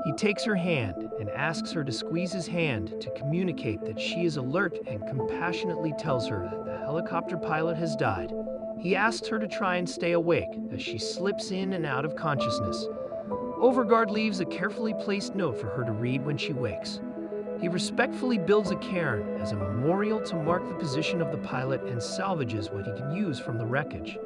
He takes her hand and asks her to squeeze his hand to communicate that she is alert and compassionately tells her that the helicopter pilot has died. He asks her to try and stay awake as she slips in and out of consciousness. Overguard leaves a carefully placed note for her to read when she wakes. He respectfully builds a cairn as a memorial to mark the position of the pilot and salvages what he can use from the wreckage.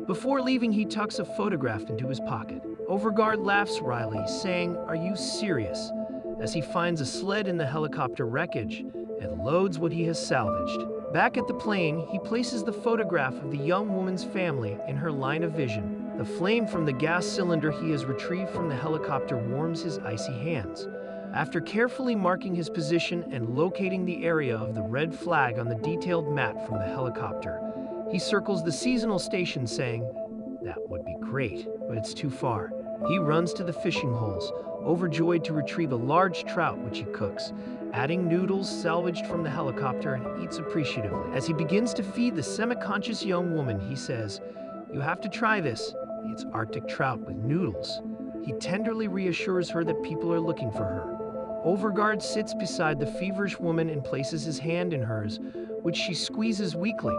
Before leaving, he tucks a photograph into his pocket. Overguard laughs wryly, saying, "Are you serious?" as he finds a sled in the helicopter wreckage and loads what he has salvaged. Back at the plane, he places the photograph of the young woman's family in her line of vision. The flame from the gas cylinder he has retrieved from the helicopter warms his icy hands. After carefully marking his position and locating the area of the red flag on the detailed map from the helicopter, he circles the seasonal station saying, "That would be great, but it's too far." He runs to the fishing holes, overjoyed to retrieve a large trout which he cooks, adding noodles salvaged from the helicopter and eats appreciatively. As he begins to feed the semi-conscious young woman, he says, "You have to try this. It's Arctic trout with noodles." He tenderly reassures her that people are looking for her. Overguard sits beside the feverish woman and places his hand in hers, which she squeezes weakly.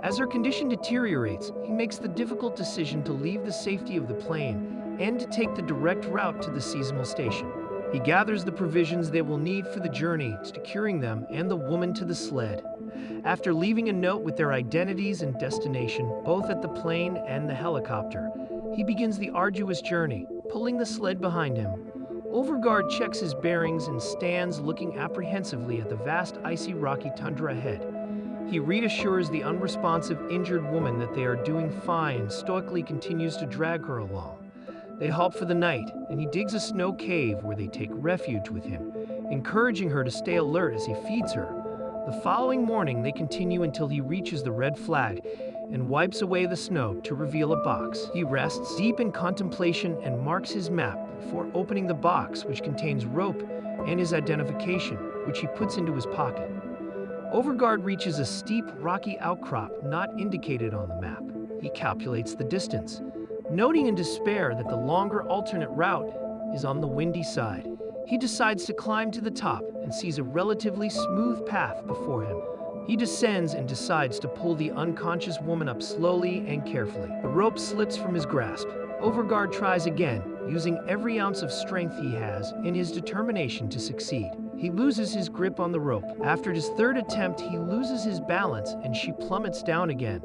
As her condition deteriorates, he makes the difficult decision to leave the safety of the plane and to take the direct route to the seasonal station. He gathers the provisions they will need for the journey, securing them and the woman to the sled. After leaving a note with their identities and destination, both at the plane and the helicopter, he begins the arduous journey, pulling the sled behind him. Overguard checks his bearings and stands looking apprehensively at the vast icy rocky tundra ahead. He reassures the unresponsive injured woman that they are doing fine and stoically continues to drag her along. They halt for the night, and he digs a snow cave where they take refuge with him, encouraging her to stay alert as he feeds her. The following morning, they continue until he reaches the red flag and wipes away the snow to reveal a box. He rests deep in contemplation and marks his map before opening the box, which contains rope and his identification, which he puts into his pocket. Overguard reaches a steep, rocky outcrop not indicated on the map. He calculates the distance, noting in despair that the longer alternate route is on the windy side. He decides to climb to the top and sees a relatively smooth path before him. He descends and decides to pull the unconscious woman up slowly and carefully. The rope slips from his grasp. Overguard tries again, using every ounce of strength he has in his determination to succeed. He loses his grip on the rope. After his third attempt, he loses his balance and she plummets down again.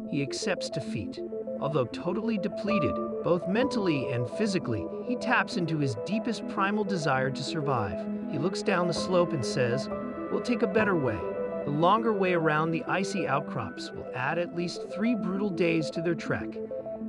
He accepts defeat. Although totally depleted, both mentally and physically, he taps into his deepest primal desire to survive. He looks down the slope and says, "We'll take a better way." The longer way around the icy outcrops will add at least 3 brutal days to their trek.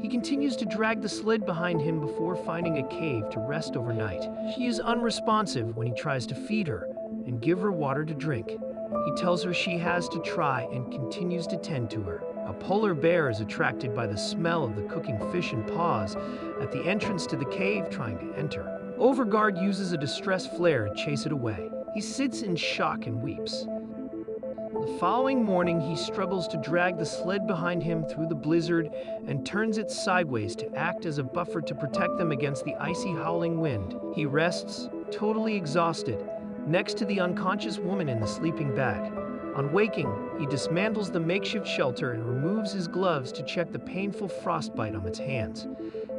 He continues to drag the sled behind him before finding a cave to rest overnight. She is unresponsive when he tries to feed her and give her water to drink. He tells her she has to try and continues to tend to her. A polar bear is attracted by the smell of the cooking fish and paws at the entrance to the cave trying to enter. Overguard uses a distress flare to chase it away. He sits in shock and weeps. The following morning, he struggles to drag the sled behind him through the blizzard and turns it sideways to act as a buffer to protect them against the icy howling wind. He rests, totally exhausted, next to the unconscious woman in the sleeping bag. On waking, he dismantles the makeshift shelter and removes his gloves to check the painful frostbite on its hands.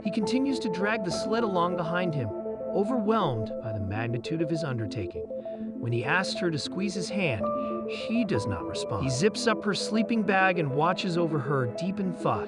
He continues to drag the sled along behind him, overwhelmed by the magnitude of his undertaking. When he asks her to squeeze his hand, she does not respond. He zips up her sleeping bag and watches over her deep in thought.